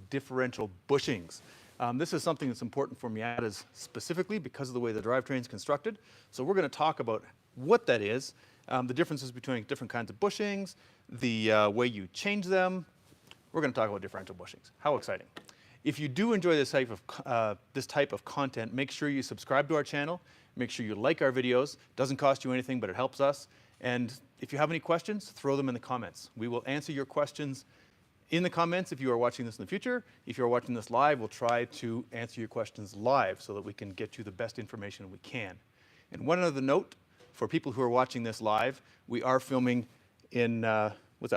differential bushings. This is something that's important for Miatas specifically because of the way the drivetrain is constructed. So we're going to talk about what that is, the differences between different kinds of bushings, the way you change them. We're going to talk about differential bushings. How exciting. If you do enjoy this type of content, make sure you subscribe to our channel. Make sure you like our videos. It doesn't cost you anything, but it helps us. And if you have any questions, throw them in the comments. We will answer your questions in the comments if you are watching this in the future. If you're watching this live, we'll try to answer your questions live so that we can get you the best information we can. And one other note, for people who are watching this live, we are filming in,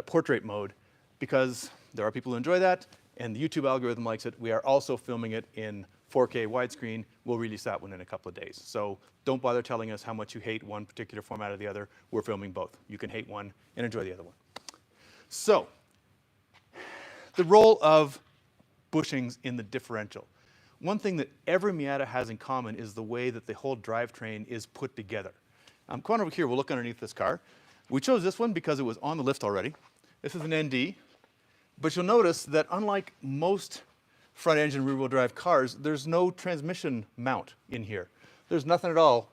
portrait mode, because there are people who enjoy that, and the YouTube algorithm likes it. We are also filming it in 4K widescreen. We'll release that one in a couple of days. So don't bother telling us how much you hate one particular format or the other. We're filming both. You can hate one and enjoy the other one. So, the role of bushings in the differential. One thing that every Miata has in common is the way that the whole drivetrain is put together. Come on over here, we'll look underneath this car. We chose this one because it was on the lift already. This is an ND, but you'll notice that unlike most front engine rear wheel drive cars, there's no transmission mount in here. There's nothing at all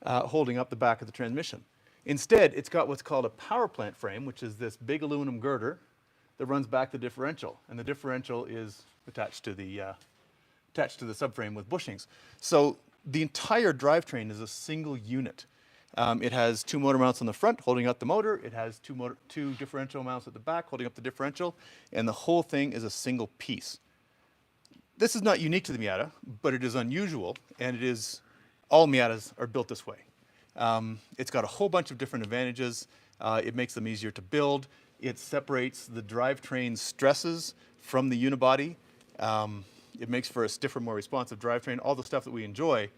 holding up the back of the transmission. Instead, it's got what's called a power plant frame, which is this big aluminum girder that runs back the differential, and the differential is attached to the subframe with bushings. So the entire drivetrain is a single unit. It has two motor mounts on the front holding up the motor. It has two differential mounts at the back holding up the differential, and the whole thing is a single piece. This is not unique to the Miata, but it is unusual, and it is all Miatas are built this way. It's got a whole bunch of different advantages. It makes them easier to build. It separates the drivetrain stresses from the unibody. It makes for a stiffer, more responsive drivetrain, all the stuff that we enjoy,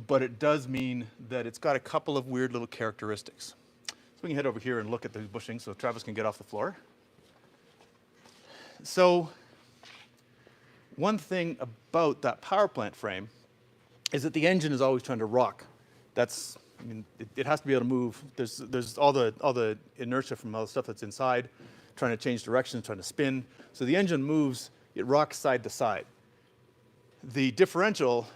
but it does mean that it's got a couple of weird little characteristics. So we can head over here and look at the bushings so Travis can get off the floor. So one thing about that power plant frame is that the engine is always trying to rock. It has to be able to move. There's all the inertia from all the stuff that's inside, trying to change direction, trying to spin. So the engine moves, it rocks side to side. The differential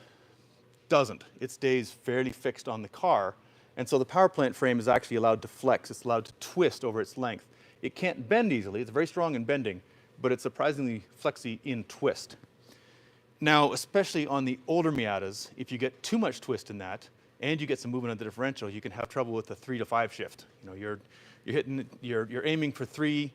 doesn't. It stays fairly fixed on the car, and so the power plant frame is actually allowed to flex. It's allowed to twist over its length. It can't bend easily. It's very strong in bending, but it's surprisingly flexy in twist. Now, especially on the older Miatas, if you get too much twist in that, and you get some movement on the differential, you can have trouble with the 3 to 5 shift. You're aiming for 3,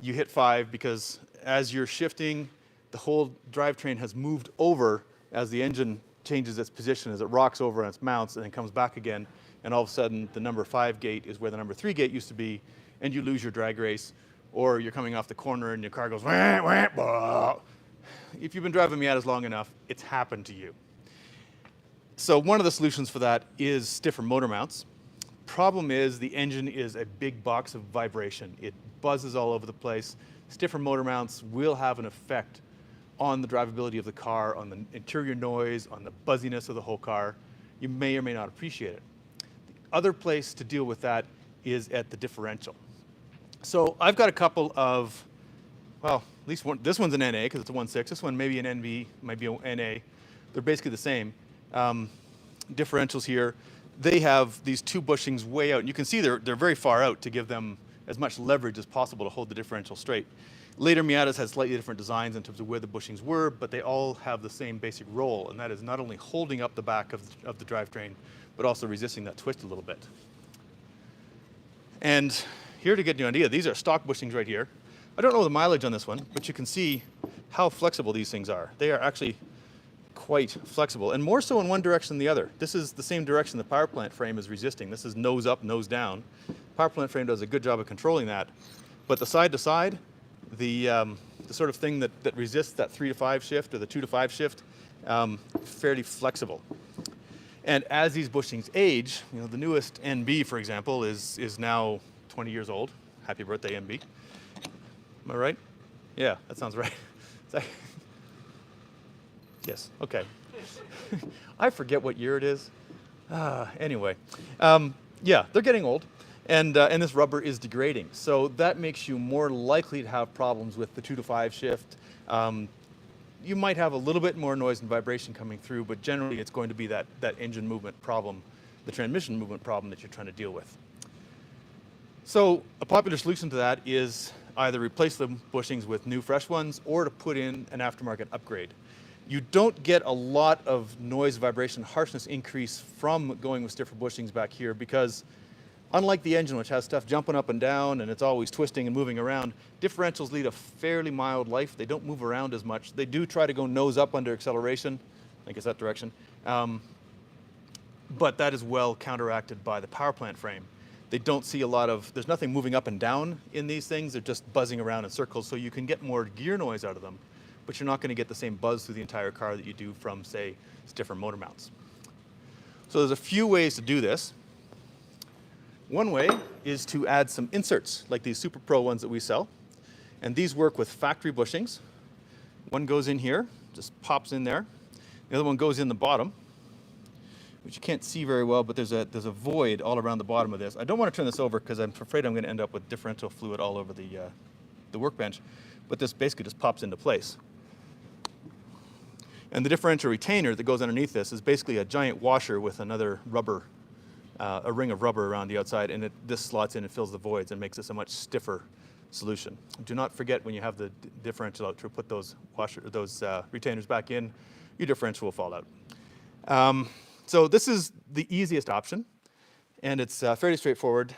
you hit 5, because as you're shifting, the whole drivetrain has moved over as the engine changes its position, as it rocks over on its mounts and then comes back again, and all of a sudden the number 5 gate is where the number 3 gate used to be, and you lose your drag race, or you're coming off the corner and your car goes wah, wah, wah. If you've been driving Miatas long enough, it's happened to you. So one of the solutions for that is stiffer motor mounts. Problem is the engine is a big box of vibration. It buzzes all over the place. Stiffer motor mounts will have an effect on the drivability of the car, on the interior noise, on the buzziness of the whole car. You may or may not appreciate it. The other place to deal with that is at the differential. So I've got a couple of, well, at least one, this one's an NA because it's a 1.6. This one may be an NV, might be a NA. They're basically the same. Differentials here, they have these two bushings way out. And you can see they're very far out to give them as much leverage as possible to hold the differential straight. Later Miatas had slightly different designs in terms of where the bushings were, but they all have the same basic role, and that is not only holding up the back of the drivetrain, but also resisting that twist a little bit. And here to get you an idea, these are stock bushings right here. I don't know the mileage on this one, but you can see how flexible these things are. They are actually quite flexible, and more so in one direction than the other. This is the same direction the power plant frame is resisting. This is nose up, nose down. Power plant frame does a good job of controlling that, but the side to side, the sort of thing that resists that 3 to 5 shift or the 2 to 5 shift, fairly flexible. And as these bushings age, the newest NB, for example, is now 20 years old. Happy birthday, NB. Am I right? Yeah, that sounds right. Yes, okay. I forget what year it is. Anyway, yeah, they're getting old, and this rubber is degrading. So that makes you more likely to have problems with the 2 to 5 shift, You might have a little bit more noise and vibration coming through, but generally it's going to be that engine movement problem, the transmission movement problem that you're trying to deal with. So a popular solution to that is either replace the bushings with new fresh ones or to put in an aftermarket upgrade. You don't get a lot of noise, vibration, harshness increase from going with stiffer bushings back here because unlike the engine, which has stuff jumping up and down and it's always twisting and moving around, differentials lead a fairly mild life. They don't move around as much. They do try to go nose up under acceleration. I think it's that direction. But that is well counteracted by the power plant frame. They don't see a lot of, there's nothing moving up and down in these things. They're just buzzing around in circles, so you can get more gear noise out of them, but you're not going to get the same buzz through the entire car that you do from, say, stiffer motor mounts. So there's a few ways to do this. One way is to add some inserts, like these Super Pro ones that we sell. And these work with factory bushings. One goes in here, just pops in there. The other one goes in the bottom, which you can't see very well, but there's a void all around the bottom of this. I don't want to turn this over because I'm afraid I'm going to end up with differential fluid all over the workbench. But this basically just pops into place. And the differential retainer that goes underneath this is basically a giant washer with another rubber, a ring of rubber around the outside, and this slots in and fills the voids and makes this a much stiffer solution. Do not forget when you have the differential out to put those retainers back in, your differential will fall out. So this is the easiest option, and it's fairly straightforward.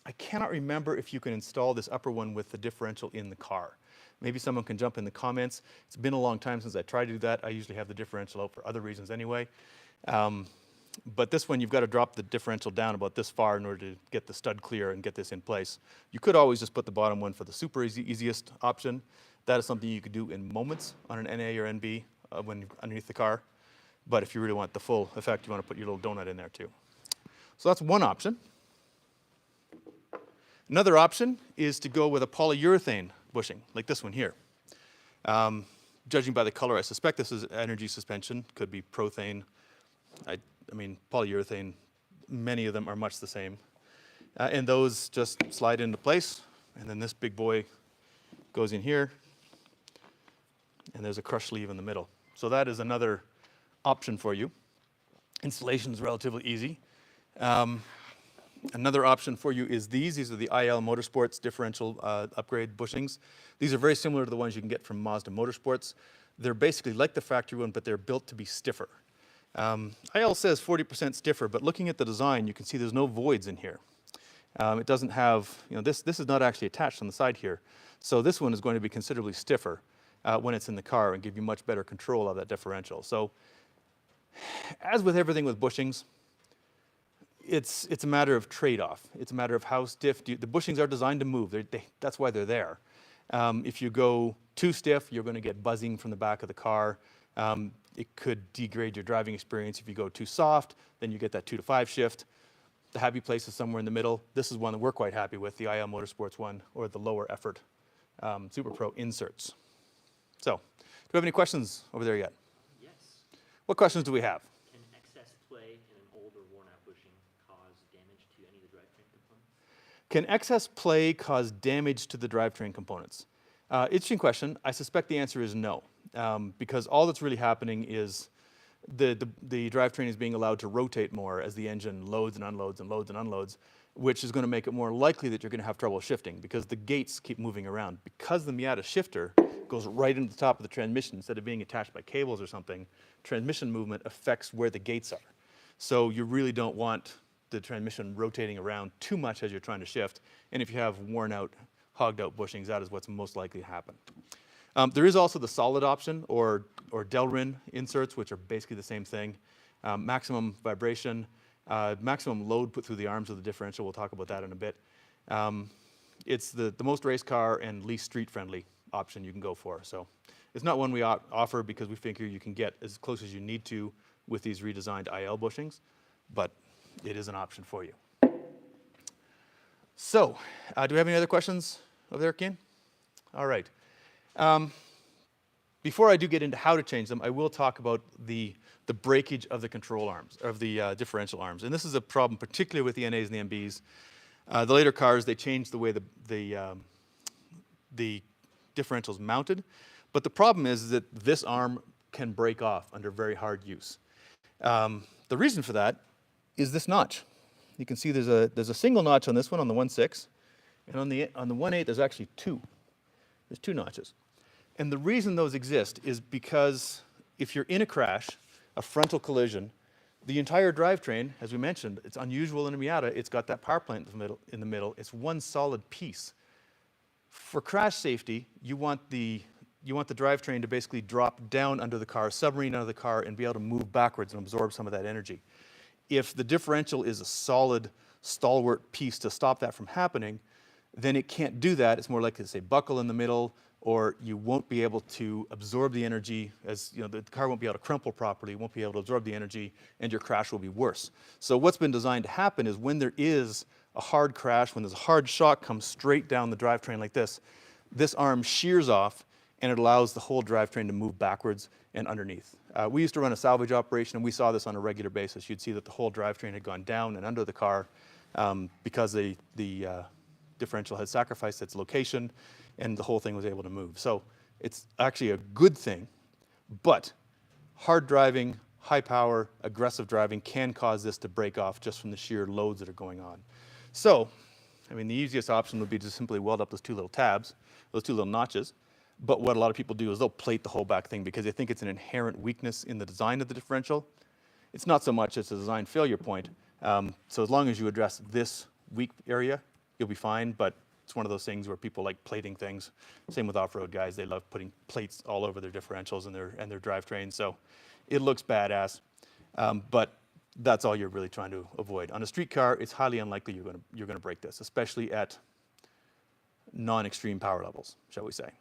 I cannot remember if you can install this upper one with the differential in the car. Maybe someone can jump in the comments. It's been a long time since I tried to do that. I usually have the differential out for other reasons anyway. But this one, you've got to drop the differential down about this far in order to get the stud clear and get this in place. You could always just put the bottom one for the super easiest option. That is something you could do in moments on an NA or NB when underneath the car. But if you really want the full effect, you want to put your little donut in there too. So that's one option. Another option is to go with a polyurethane bushing, like this one here. Judging by the color, I suspect this is energy suspension. Could be prothane. I mean, polyurethane, many of them are much the same. And those just slide into place. And then this big boy goes in here. And there's a crush sleeve in the middle. So that is another option for you. Installation is relatively easy. Another option for you is these. These are the IL Motorsports differential upgrade bushings. These are very similar to the ones you can get from Mazda Motorsports. They're basically like the factory one, but they're built to be stiffer. IL says 40% stiffer, but looking at the design, you can see there's no voids in here. It doesn't have, this is not actually attached on the side here. So this one is going to be considerably stiffer when it's in the car and give you much better control of that differential. So as with everything with bushings, it's a matter of trade-off. It's a matter of how stiff the bushings are designed to move. That's why they're there. If you go too stiff, you're going to get buzzing from the back of the car. It could degrade your driving experience. If you go too soft, then you get that 2 to 5 shift. The happy place is somewhere in the middle. This is one that we're quite happy with, the IL Motorsports one, or the lower effort Super Pro inserts. So, do we have any questions over there yet? Yes. What questions do we have? Can excess play in an old or worn-out bushing cause damage to any of the drivetrain components? Can excess play cause damage to the drivetrain components? Interesting question. I suspect the answer is no, because all that's really happening is the drivetrain is being allowed to rotate more as the engine loads and unloads and loads and unloads, which is going to make it more likely that you're going to have trouble shifting because the gates keep moving around. Because the Miata shifter goes right into the top of the transmission instead of being attached by cables or something, transmission movement affects where the gates are. So you really don't want the transmission rotating around too much as you're trying to shift. And if you have worn out, hogged out bushings, that is what's most likely to happen. There is also the solid option or Delrin inserts, which are basically the same thing. Maximum vibration, maximum load put through the arms of the differential. We'll talk about that in a bit. It's the most race car and least street friendly option you can go for. So it's not one we offer because we figure you can get as close as you need to with these redesigned IL bushings, but it is an option for you. So, do we have any other questions over there, Ken? All right. Before I do get into how to change them, I will talk about the breakage of the control arms, of the differential arms. And this is a problem particularly with the NAs and the MBs. The later cars, they changed the way the differential's mounted, But the problem is that this arm can break off under very hard use. The reason for that is this notch. You can see there's a single notch on this one, on the 1.6, and on the 1.8 there's actually two. There's two notches. And the reason those exist is because if you're in a crash, a frontal collision, the entire drivetrain, as we mentioned, it's unusual in a Miata, it's got that power plant in the middle. It's one solid piece. For crash safety, you want the drivetrain to basically drop down under the car, submarine under the car, and be able to move backwards and absorb some of that energy. If the differential is a solid, stalwart piece to stop that from happening, then it can't do that. It's more likely to say buckle in the middle, or you won't be able to absorb the energy, as you know, the car won't be able to crumple properly, won't be able to absorb the energy, and your crash will be worse. So what's been designed to happen is when there is a hard crash, when there's a hard shock comes straight down the drivetrain like this arm shears off, and it allows the whole drivetrain to move backwards and underneath. We used to run a salvage operation, and we saw this on a regular basis. You'd see that the whole drivetrain had gone down and under the car because the differential had sacrificed its location, and the whole thing was able to move. So it's actually a good thing, but hard driving, high power, aggressive driving can cause this to break off just from the sheer loads that are going on. So, I mean, the easiest option would be to simply weld up those two little tabs, those two little notches. But what a lot of people do is they'll plate the whole back thing because they think it's an inherent weakness in the design of the differential. It's not so much, it's a design failure point. So as long as you address this weak area, you'll be fine, but it's one of those things where people like plating things. Same with off-road guys, they love putting plates all over their differentials and their drivetrains, so it looks badass, but that's all you're really trying to avoid. On a street car, it's highly unlikely you're gonna break this, especially at non-extreme power levels, shall we say.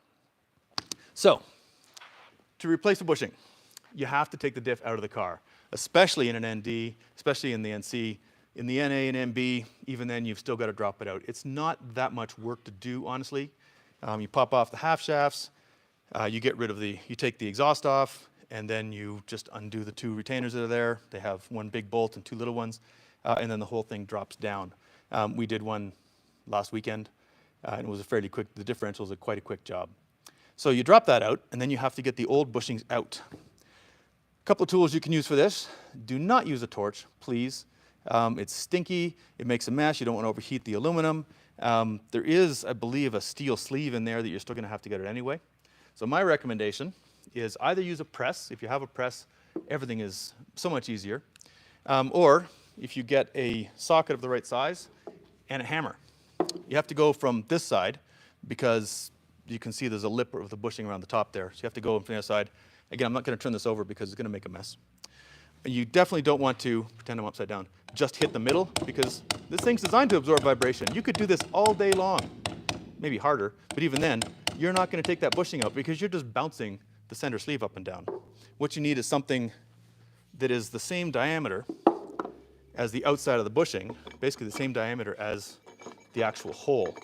So, to replace the bushing, you have to take the diff out of the car, especially in an ND, especially in the NC. In the NA and MB, even then, you've still got to drop it out. It's not that much work to do, honestly. You pop off the half shafts, you take the exhaust off, and then you just undo the two retainers that are there. They have one big bolt and two little ones, and then the whole thing drops down. We did one last weekend, and it was a fairly quick, the differential is quite a quick job. So you drop that out, and then you have to get the old bushings out. A couple of tools you can use for this. Do not use a torch, please. It's stinky, it makes a mess, you don't want to overheat the aluminum. There is, I believe, a steel sleeve in there that you're still going to have to get it anyway. So my recommendation is either use a press. If you have a press, everything is so much easier. Or if you get a socket of the right size and a hammer. You have to go from this side because you can see there's a lip of the bushing around the top there. So you have to go from the other side. Again, I'm not going to turn this over because it's going to make a mess. You definitely don't want to, pretend I'm upside down, just hit the middle because this thing's designed to absorb vibration. You could do this all day long, maybe harder, but even then, you're not going to take that bushing out because you're just bouncing the center sleeve up and down. What you need is something that is the same diameter as the outside of the bushing, basically the same diameter as the actual hole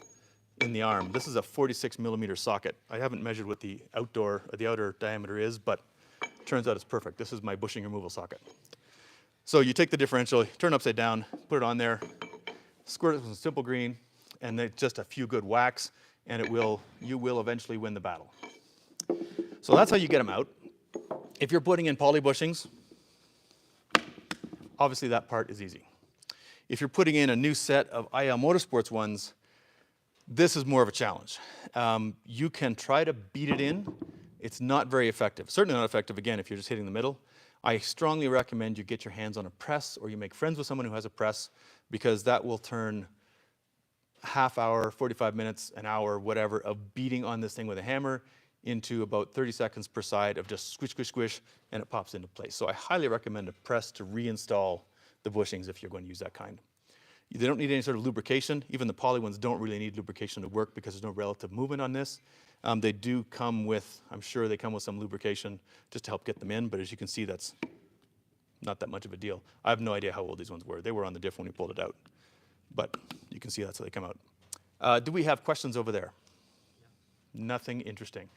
in the arm. This is a 46 millimeter socket. I haven't measured what the outer diameter is, but it turns out it's perfect. This is my bushing removal socket. So you take the differential, turn it upside down, put it on there, squirt it with some simple green, and then just a few good whacks, and you will eventually win the battle. So that's how you get them out. If you're putting in poly bushings, obviously that part is easy. If you're putting in a new set of IL Motorsports ones, this is more of a challenge. You can try to beat it in. It's not very effective. Certainly not effective, again, if you're just hitting the middle. I strongly recommend you get your hands on a press or you make friends with someone who has a press because that will turn half hour, 45 minutes, an hour, whatever, of beating on this thing with a hammer into about 30 seconds per side of just squish, squish, squish, and it pops into place. So I highly recommend a press to reinstall the bushings if you're going to use that kind. They don't need any sort of lubrication. Even the poly ones don't really need lubrication to work because there's no relative movement on this. They do come with, I'm sure they come with some lubrication just to help get them in, but as you can see, that's not that much of a deal. I have no idea how old these ones were. They were on the diff when we pulled it out, but you can see that's how they come out. Do we have questions over there? Yeah. Nothing interesting.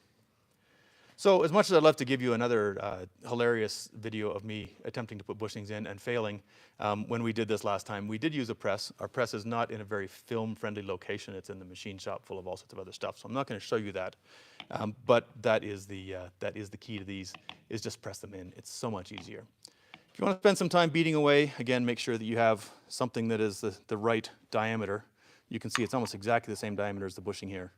So as much as I'd love to give you another hilarious video of me attempting to put bushings in and failing, when we did this last time, we did use a press. Our press is not in a very film-friendly location. It's in the machine shop full of all sorts of other stuff. So I'm not going to show you that. But that is the key to these, is just press them in. It's so much easier. If you want to spend some time beating away, again, make sure that you have something that is the right diameter. You can see it's almost exactly the same diameter as the bushing here.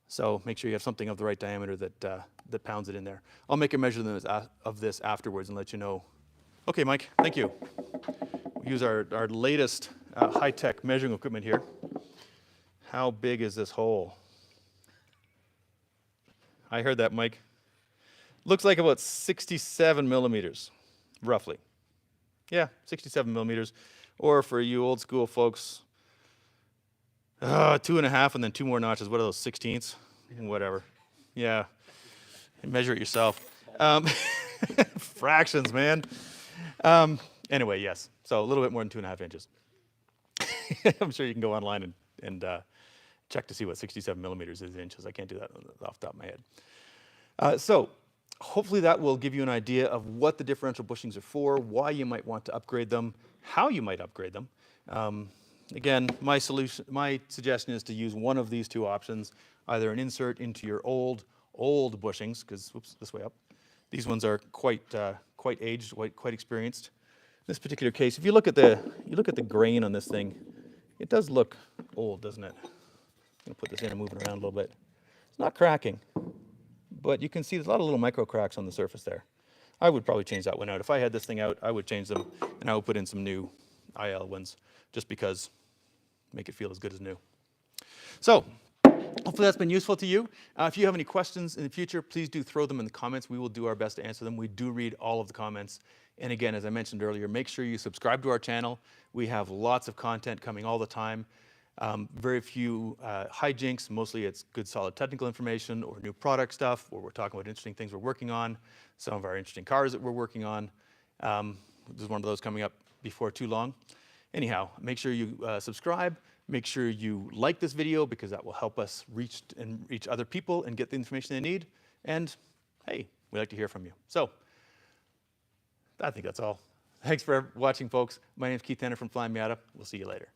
So make sure you have something of the right diameter that pounds it in there. I'll make a measurement of this afterwards and let you know. Okay, Mike, thank you. We use our latest high-tech measuring equipment here. How big is this hole? I heard that, Mike. Looks like about 67 millimeters, roughly. Yeah, 67 millimeters. Or for you old school folks, 2.5 and then 2 more notches. What are those, 16ths? Whatever. Yeah, measure it yourself. Fractions, man. Anyway, yes. So a little bit more than 2.5 inches. I'm sure you can go online and check to see what 67 millimeters is in inches. I can't do that off the top of my head. So hopefully that will give you an idea of what the differential bushings are for, why you might want to upgrade them, how you might upgrade them. Again, my suggestion is to use one of these two options, either an insert into your old bushings, because, whoops, this way up. These ones are quite aged, quite experienced. In this particular case, if you look at the grain on this thing, it does look old, doesn't it? I'm going to put this in and move it around a little bit. It's not cracking, but you can see there's a lot of little micro cracks on the surface there. I would probably change that one out. If I had this thing out, I would change them, and I would put in some new IL ones, just because make it feel as good as new. So hopefully that's been useful to you. If you have any questions in the future, please do throw them in the comments. We will do our best to answer them. We do read all of the comments. And again, as I mentioned earlier, make sure you subscribe to our channel. We have lots of content coming all the time. Very few hijinks. Mostly it's good, solid technical information or new product stuff, where we're talking about interesting things we're working on, some of our interesting cars that we're working on. There's one of those coming up before too long. Anyhow, make sure you subscribe. Make sure you like this video, because that will help us reach other people and get the information they need. And hey, we like to hear from you. So I think that's all. Thanks for watching, folks. My name is Keith Tanner from Flyin Miata. We'll see you later.